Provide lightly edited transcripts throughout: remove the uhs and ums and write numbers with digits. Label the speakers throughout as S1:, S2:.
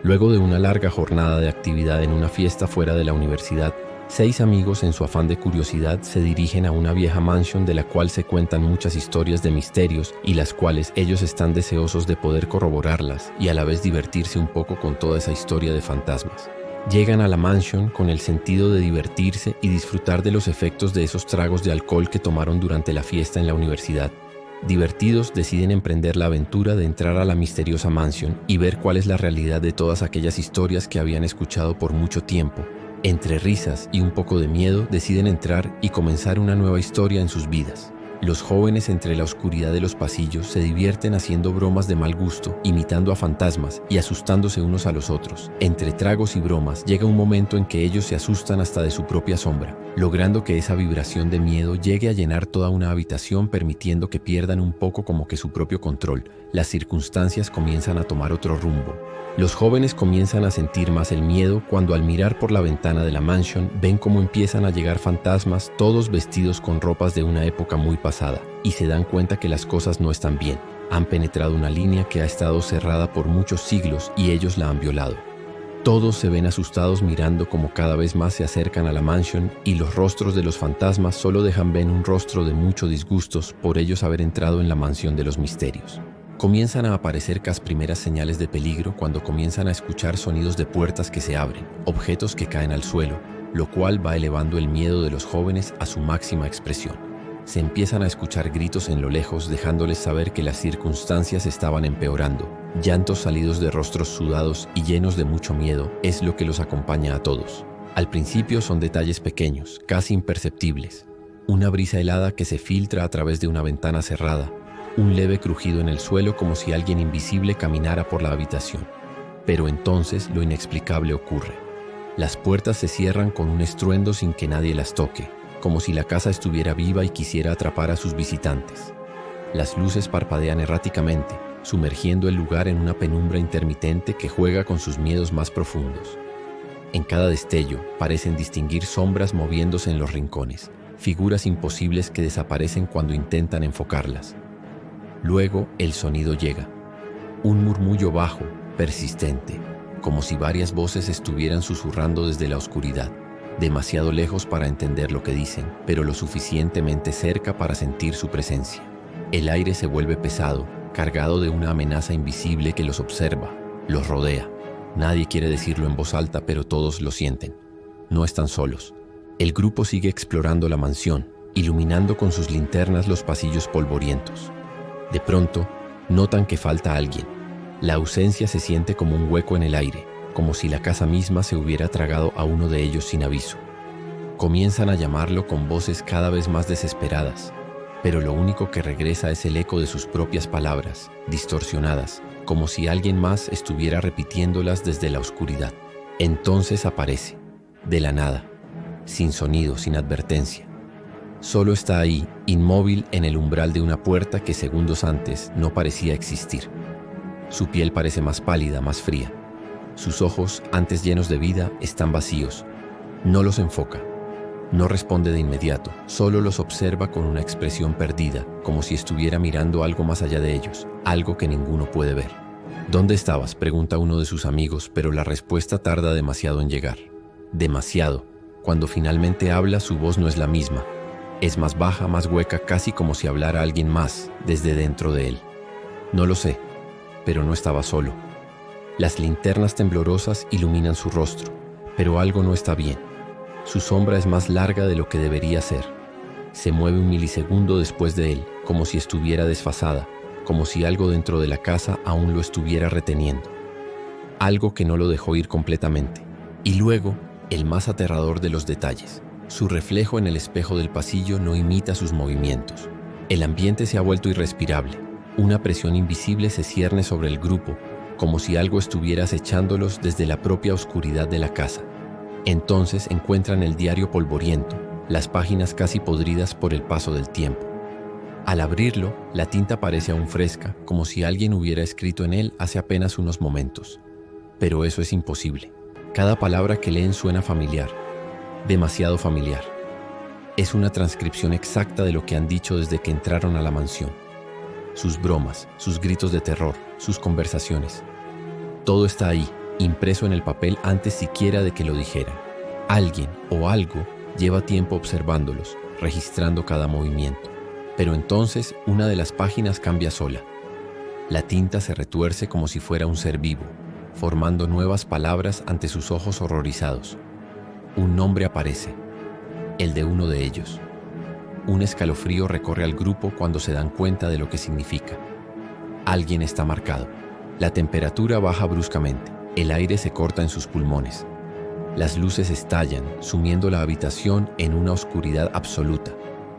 S1: Luego de una larga jornada de actividad en una fiesta fuera de la universidad, 6 amigos en su afán de curiosidad se dirigen a una vieja mansión de la cual se cuentan muchas historias de misterios y las cuales ellos están deseosos de poder corroborarlas y a la vez divertirse un poco con toda esa historia de fantasmas. Llegan a la mansión con el sentido de divertirse y disfrutar de los efectos de esos tragos de alcohol que tomaron durante la fiesta en la universidad. Divertidos, deciden emprender la aventura de entrar a la misteriosa mansión y ver cuál es la realidad de todas aquellas historias que habían escuchado por mucho tiempo. Entre risas y un poco de miedo, deciden entrar y comenzar una nueva historia en sus vidas. Los jóvenes, entre la oscuridad de los pasillos, se divierten haciendo bromas de mal gusto, imitando a fantasmas y asustándose unos a los otros. Entre tragos y bromas, llega un momento en que ellos se asustan hasta de su propia sombra, logrando que esa vibración de miedo llegue a llenar toda una habitación, permitiendo que pierdan un poco como que su propio control. Las circunstancias comienzan a tomar otro rumbo. Los jóvenes comienzan a sentir más el miedo cuando al mirar por la ventana de la mansión ven cómo empiezan a llegar fantasmas, todos vestidos con ropas de una época muy pasada, y se dan cuenta que las cosas no están bien. Han penetrado una línea que ha estado cerrada por muchos siglos y ellos la han violado. Todos se ven asustados mirando como cada vez más se acercan a la mansión y los rostros de los fantasmas solo dejan ver un rostro de mucho disgustos por ellos haber entrado en la mansión de los misterios. Comienzan a aparecer las primeras señales de peligro cuando comienzan a escuchar sonidos de puertas que se abren, objetos que caen al suelo, lo cual va elevando el miedo de los jóvenes a su máxima expresión. Se empiezan a escuchar gritos en lo lejos, dejándoles saber que las circunstancias estaban empeorando. Llantos salidos de rostros sudados y llenos de mucho miedo es lo que los acompaña a todos. Al principio son detalles pequeños, casi imperceptibles. Una brisa helada que se filtra a través de una ventana cerrada, un leve crujido en el suelo como si alguien invisible caminara por la habitación. Pero entonces lo inexplicable ocurre. Las puertas se cierran con un estruendo sin que nadie las toque, como si la casa estuviera viva y quisiera atrapar a sus visitantes. Las luces parpadean erráticamente, sumergiendo el lugar en una penumbra intermitente que juega con sus miedos más profundos. En cada destello parecen distinguir sombras moviéndose en los rincones, figuras imposibles que desaparecen cuando intentan enfocarlas. Luego el sonido llega, un murmullo bajo, persistente, como si varias voces estuvieran susurrando desde la oscuridad, demasiado lejos para entender lo que dicen, pero lo suficientemente cerca para sentir su presencia. El aire se vuelve pesado, cargado de una amenaza invisible que los observa, los rodea. Nadie quiere decirlo en voz alta, pero todos lo sienten. No están solos. El grupo sigue explorando la mansión, iluminando con sus linternas los pasillos polvorientos. De pronto, notan que falta alguien. La ausencia se siente como un hueco en el aire, como si la casa misma se hubiera tragado a uno de ellos sin aviso. Comienzan a llamarlo con voces cada vez más desesperadas, pero lo único que regresa es el eco de sus propias palabras, distorsionadas, como si alguien más estuviera repitiéndolas desde la oscuridad. Entonces aparece, de la nada, sin sonido, sin advertencia. Solo está ahí, inmóvil en el umbral de una puerta que segundos antes no parecía existir. Su piel parece más pálida, más fría. Sus ojos, antes llenos de vida, están vacíos. No los enfoca. No responde de inmediato, solo los observa con una expresión perdida, como si estuviera mirando algo más allá de ellos, algo que ninguno puede ver. ¿Dónde estabas?, pregunta uno de sus amigos, pero la respuesta tarda demasiado en llegar. Demasiado. Cuando finalmente habla, su voz no es la misma. Es más baja, más hueca, casi como si hablara alguien más, desde dentro de él. No lo sé, pero no estaba solo. Las linternas temblorosas iluminan su rostro, pero algo no está bien. Su sombra es más larga de lo que debería ser. Se mueve un milisegundo después de él, como si estuviera desfasada, como si algo dentro de la casa aún lo estuviera reteniendo. Algo que no lo dejó ir completamente. Y luego, el más aterrador de los detalles. Su reflejo en el espejo del pasillo no imita sus movimientos. El ambiente se ha vuelto irrespirable. Una presión invisible se cierne sobre el grupo, como si algo estuviera acechándolos desde la propia oscuridad de la casa. Entonces encuentran el diario polvoriento, las páginas casi podridas por el paso del tiempo. Al abrirlo, la tinta parece aún fresca, como si alguien hubiera escrito en él hace apenas unos momentos. Pero eso es imposible. Cada palabra que leen suena familiar. Demasiado familiar. Es una transcripción exacta de lo que han dicho desde que entraron a la mansión. Sus bromas, sus gritos de terror, sus conversaciones. Todo está ahí, impreso en el papel antes siquiera de que lo dijeran. Alguien o algo lleva tiempo observándolos, registrando cada movimiento. Pero entonces una de las páginas cambia sola. La tinta se retuerce como si fuera un ser vivo, formando nuevas palabras ante sus ojos horrorizados. Un nombre aparece, el de uno de ellos. Un escalofrío recorre al grupo cuando se dan cuenta de lo que significa. Alguien está marcado. La temperatura baja bruscamente, el aire se corta en sus pulmones. Las luces estallan, sumiendo la habitación en una oscuridad absoluta,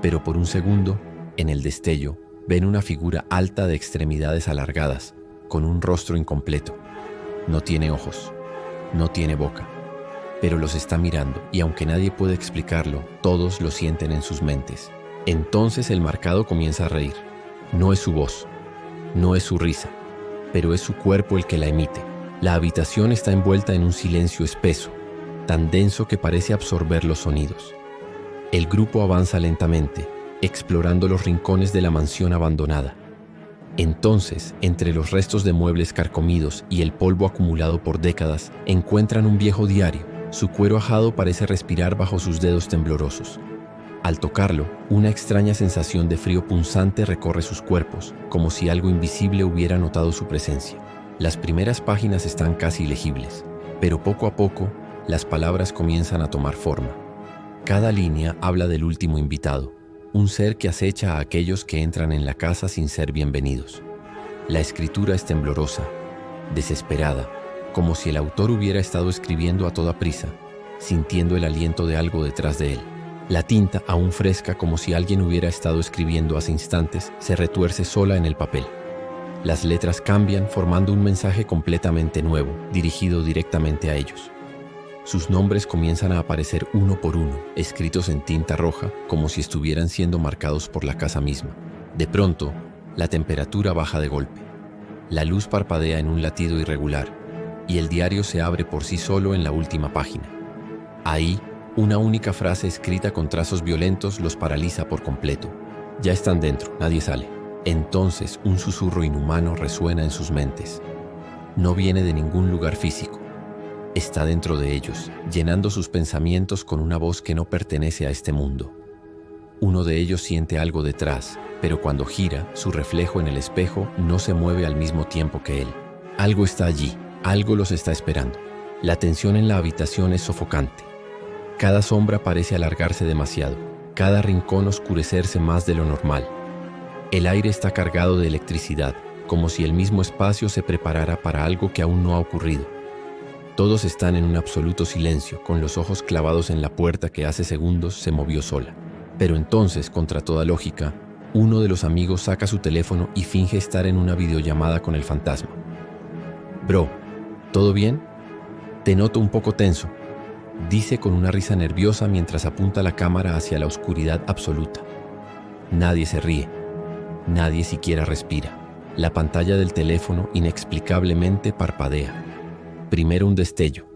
S1: pero por un segundo, en el destello, ven una figura alta de extremidades alargadas, con un rostro incompleto. No tiene ojos, no tiene boca, pero los está mirando y aunque nadie puede explicarlo, todos lo sienten en sus mentes. Entonces el marcado comienza a reír. No es su voz, no es su risa, pero es su cuerpo el que la emite. La habitación está envuelta en un silencio espeso, tan denso que parece absorber los sonidos. El grupo avanza lentamente, explorando los rincones de la mansión abandonada. Entonces, entre los restos de muebles carcomidos y el polvo acumulado por décadas, encuentran un viejo diario. Su cuero ajado parece respirar bajo sus dedos temblorosos. Al tocarlo, una extraña sensación de frío punzante recorre sus cuerpos, como si algo invisible hubiera notado su presencia. Las primeras páginas están casi ilegibles, pero poco a poco, las palabras comienzan a tomar forma. Cada línea habla del último invitado, un ser que acecha a aquellos que entran en la casa sin ser bienvenidos. La escritura es temblorosa, desesperada, como si el autor hubiera estado escribiendo a toda prisa, sintiendo el aliento de algo detrás de él. La tinta, aún fresca como si alguien hubiera estado escribiendo hace instantes, se retuerce sola en el papel. Las letras cambian formando un mensaje completamente nuevo, dirigido directamente a ellos. Sus nombres comienzan a aparecer uno por uno, escritos en tinta roja, como si estuvieran siendo marcados por la casa misma. De pronto, la temperatura baja de golpe. La luz parpadea en un latido irregular, y el diario se abre por sí solo en la última página. Ahí, una única frase escrita con trazos violentos los paraliza por completo. Ya están dentro, nadie sale. Entonces, un susurro inhumano resuena en sus mentes. No viene de ningún lugar físico. Está dentro de ellos, llenando sus pensamientos con una voz que no pertenece a este mundo. Uno de ellos siente algo detrás, pero cuando gira, su reflejo en el espejo no se mueve al mismo tiempo que él. Algo está allí, algo los está esperando. La tensión en la habitación es sofocante. Cada sombra parece alargarse demasiado, cada rincón oscurecerse más de lo normal. El aire está cargado de electricidad, como si el mismo espacio se preparara para algo que aún no ha ocurrido. Todos están en un absoluto silencio, con los ojos clavados en la puerta que hace segundos se movió sola. Pero entonces, contra toda lógica, uno de los amigos saca su teléfono y finge estar en una videollamada con el fantasma. «Bro, ¿todo bien? Te noto un poco tenso», dice con una risa nerviosa mientras apunta la cámara hacia la oscuridad absoluta. Nadie se ríe, nadie siquiera respira. La pantalla del teléfono inexplicablemente parpadea. Primero un destello,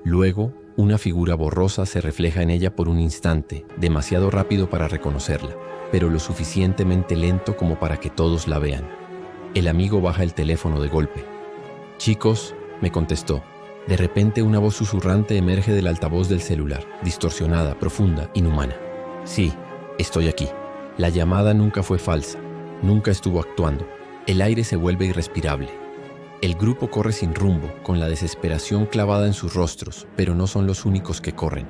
S1: luego una figura borrosa se refleja en ella por un instante, demasiado rápido para reconocerla, pero lo suficientemente lento como para que todos la vean. El amigo baja el teléfono de golpe. «Chicos», me contestó. De repente una voz susurrante emerge del altavoz del celular, distorsionada, profunda, inhumana. «Sí, estoy aquí». La llamada nunca fue falsa, nunca estuvo actuando. El aire se vuelve irrespirable. El grupo corre sin rumbo, con la desesperación clavada en sus rostros, pero no son los únicos que corren.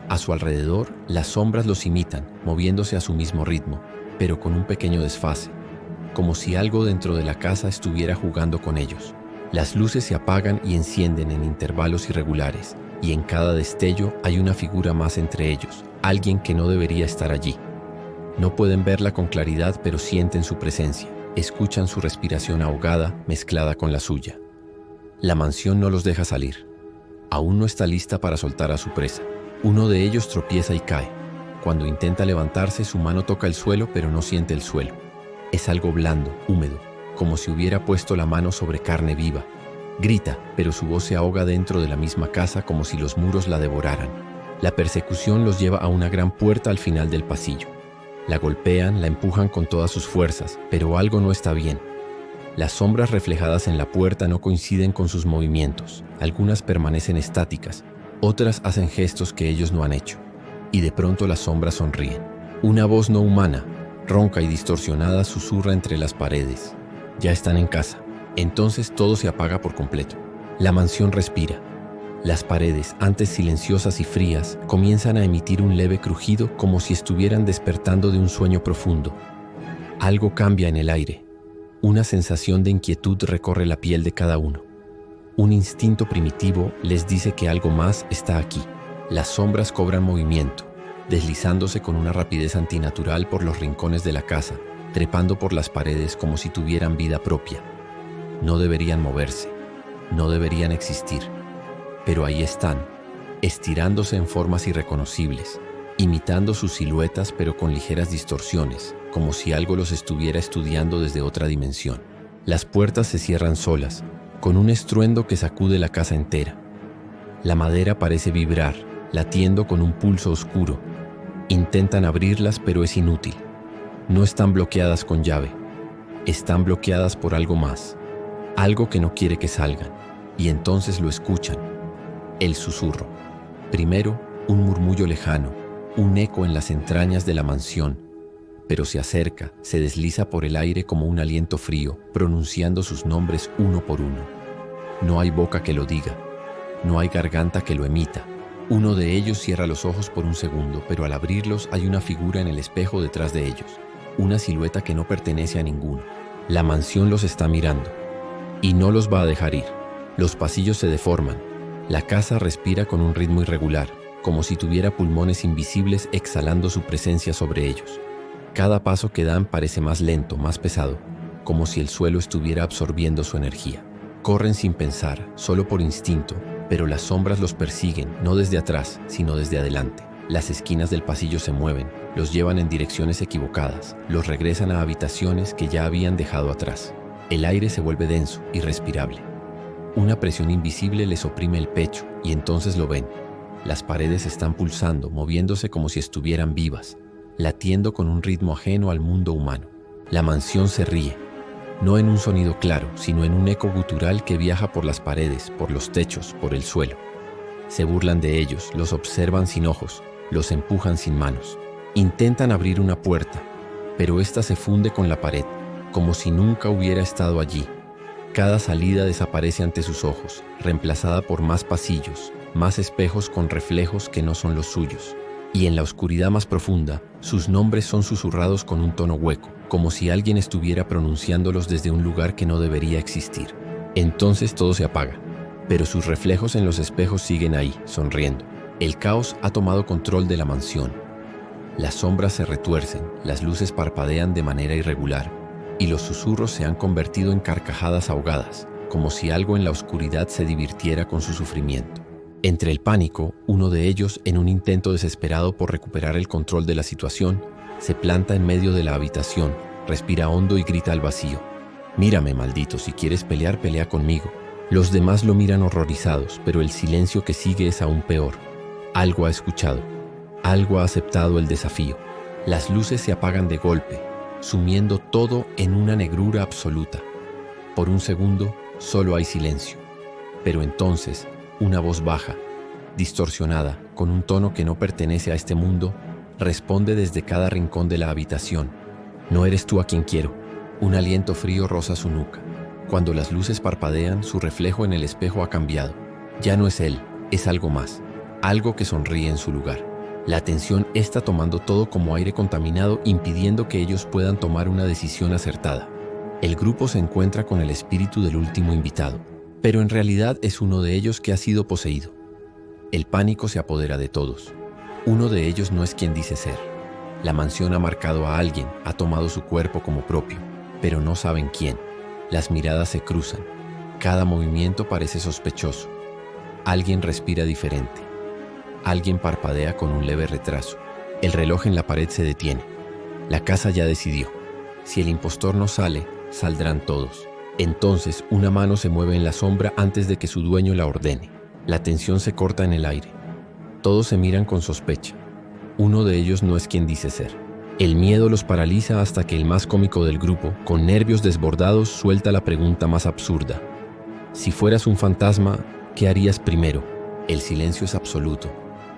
S1: A su alrededor, las sombras los imitan, moviéndose a su mismo ritmo, pero con un pequeño desfase, como si algo dentro de la casa estuviera jugando con ellos. Las luces se apagan y encienden en intervalos irregulares, y en cada destello hay una figura más entre ellos, alguien que no debería estar allí. No pueden verla con claridad, pero sienten su presencia. Escuchan su respiración ahogada mezclada con la suya. La mansión no los deja salir. Aún no está lista para soltar a su presa. Uno de ellos tropieza y cae. Cuando intenta levantarse, su mano toca el suelo, pero no siente el suelo. Es algo blando, húmedo, como si hubiera puesto la mano sobre carne viva. Grita, pero su voz se ahoga dentro de la misma casa como si los muros la devoraran. La persecución los lleva a una gran puerta al final del pasillo. La golpean, la empujan con todas sus fuerzas, pero algo no está bien. Las sombras reflejadas en la puerta no coinciden con sus movimientos. Algunas permanecen estáticas, otras hacen gestos que ellos no han hecho. Y de pronto las sombras sonríen. Una voz no humana, ronca y distorsionada, susurra entre las paredes. Ya están en casa. Entonces todo se apaga por completo. La mansión respira. Las paredes, antes silenciosas y frías, comienzan a emitir un leve crujido como si estuvieran despertando de un sueño profundo. Algo cambia en el aire. Una sensación de inquietud recorre la piel de cada uno. Un instinto primitivo les dice que algo más está aquí. Las sombras cobran movimiento, deslizándose con una rapidez antinatural por los rincones de la casa, trepando por las paredes como si tuvieran vida propia. No deberían moverse, no deberían existir, pero ahí están, estirándose en formas irreconocibles, imitando sus siluetas pero con ligeras distorsiones, como si algo los estuviera estudiando desde otra dimensión. Las puertas se cierran solas, con un estruendo que sacude la casa entera. La madera parece vibrar, latiendo con un pulso oscuro. Intentan abrirlas, pero es inútil. No están bloqueadas con llave. Están bloqueadas por algo más, algo que no quiere que salgan, y entonces lo escuchan. El susurro. Primero, un murmullo lejano, un eco en las entrañas de la mansión, pero se acerca, se desliza por el aire como un aliento frío, pronunciando sus nombres uno por uno. No hay boca que lo diga, no hay garganta que lo emita. Uno de ellos cierra los ojos por un segundo, pero al abrirlos hay una figura en el espejo detrás de ellos, una silueta que no pertenece a ninguno. La mansión los está mirando, y no los va a dejar ir. Los pasillos se deforman, la casa respira con un ritmo irregular, como si tuviera pulmones invisibles exhalando su presencia sobre ellos. Cada paso que dan parece más lento, más pesado, como si el suelo estuviera absorbiendo su energía. Corren sin pensar, solo por instinto, pero las sombras los persiguen, no desde atrás, sino desde adelante. Las esquinas del pasillo se mueven, los llevan en direcciones equivocadas, los regresan a habitaciones que ya habían dejado atrás. El aire se vuelve denso, irrespirable. Una presión invisible les oprime el pecho, y entonces lo ven. Las paredes están pulsando, moviéndose como si estuvieran vivas, latiendo con un ritmo ajeno al mundo humano. La mansión se ríe, no en un sonido claro, sino en un eco gutural que viaja por las paredes, por los techos, por el suelo. Se burlan de ellos, los observan sin ojos, los empujan sin manos. Intentan abrir una puerta, pero ésta se funde con la pared, como si nunca hubiera estado allí. Cada salida desaparece ante sus ojos, reemplazada por más pasillos, más espejos con reflejos que no son los suyos. Y en la oscuridad más profunda, sus nombres son susurrados con un tono hueco, como si alguien estuviera pronunciándolos desde un lugar que no debería existir. Entonces todo se apaga, pero sus reflejos en los espejos siguen ahí, sonriendo. El caos ha tomado control de la mansión. Las sombras se retuercen, las luces parpadean de manera irregular, y los susurros se han convertido en carcajadas ahogadas, como si algo en la oscuridad se divirtiera con su sufrimiento. Entre el pánico, uno de ellos, en un intento desesperado por recuperar el control de la situación, se planta en medio de la habitación, respira hondo y grita al vacío: «Mírame, maldito, si quieres pelear, pelea conmigo». Los demás lo miran horrorizados, pero el silencio que sigue es aún peor. Algo ha escuchado, algo ha aceptado el desafío. Las luces se apagan de golpe, sumiendo todo en una negrura absoluta. Por un segundo, solo hay silencio. Pero entonces, una voz baja, distorsionada, con un tono que no pertenece a este mundo, responde desde cada rincón de la habitación: «No eres tú a quien quiero». Un aliento frío roza su nuca. Cuando las luces parpadean, su reflejo en el espejo ha cambiado. Ya no es él, es algo más, algo que sonríe en su lugar. La tensión está tomando todo como aire contaminado, impidiendo que ellos puedan tomar una decisión acertada. El grupo se encuentra con el espíritu del último invitado, pero en realidad es uno de ellos que ha sido poseído. El pánico se apodera de todos. Uno de ellos no es quien dice ser. La mansión ha marcado a alguien, ha tomado su cuerpo como propio, pero no saben quién. Las miradas se cruzan. Cada movimiento parece sospechoso. Alguien respira diferente. Alguien parpadea con un leve retraso. El reloj en la pared se detiene. La casa ya decidió. Si el impostor no sale, saldrán todos. Entonces, una mano se mueve en la sombra antes de que su dueño la ordene. La tensión se corta en el aire. Todos se miran con sospecha. Uno de ellos no es quien dice ser. El miedo los paraliza hasta que el más cómico del grupo, con nervios desbordados, suelta la pregunta más absurda. Si fueras un fantasma, ¿qué harías primero? El silencio es absoluto.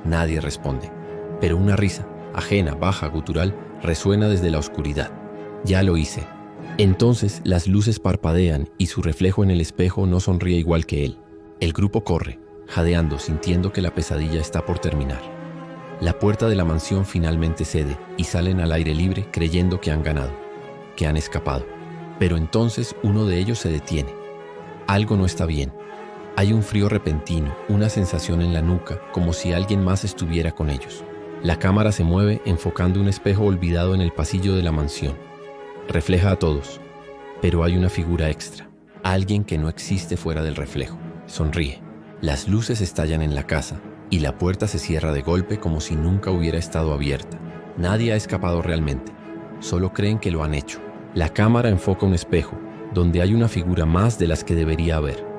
S1: Nadie responde. Pero una risa, ajena, baja, gutural, resuena desde la oscuridad. Ya lo hice. Entonces las luces parpadean y su reflejo en el espejo no sonríe igual que él. El grupo corre, jadeando, sintiendo que la pesadilla está por terminar. La puerta de la mansión finalmente cede y salen al aire libre creyendo que han ganado, que han escapado. Pero entonces uno de ellos se detiene. Algo no está bien. Hay un frío repentino, una sensación en la nuca, como si alguien más estuviera con ellos. La cámara se mueve enfocando un espejo olvidado en el pasillo de la mansión. Refleja a todos, pero hay una figura extra, alguien que no existe fuera del reflejo. Sonríe. Las luces estallan en la casa y la puerta se cierra de golpe como si nunca hubiera estado abierta. Nadie ha escapado realmente, solo creen que lo han hecho. La cámara enfoca un espejo, donde hay una figura más de las que debería haber.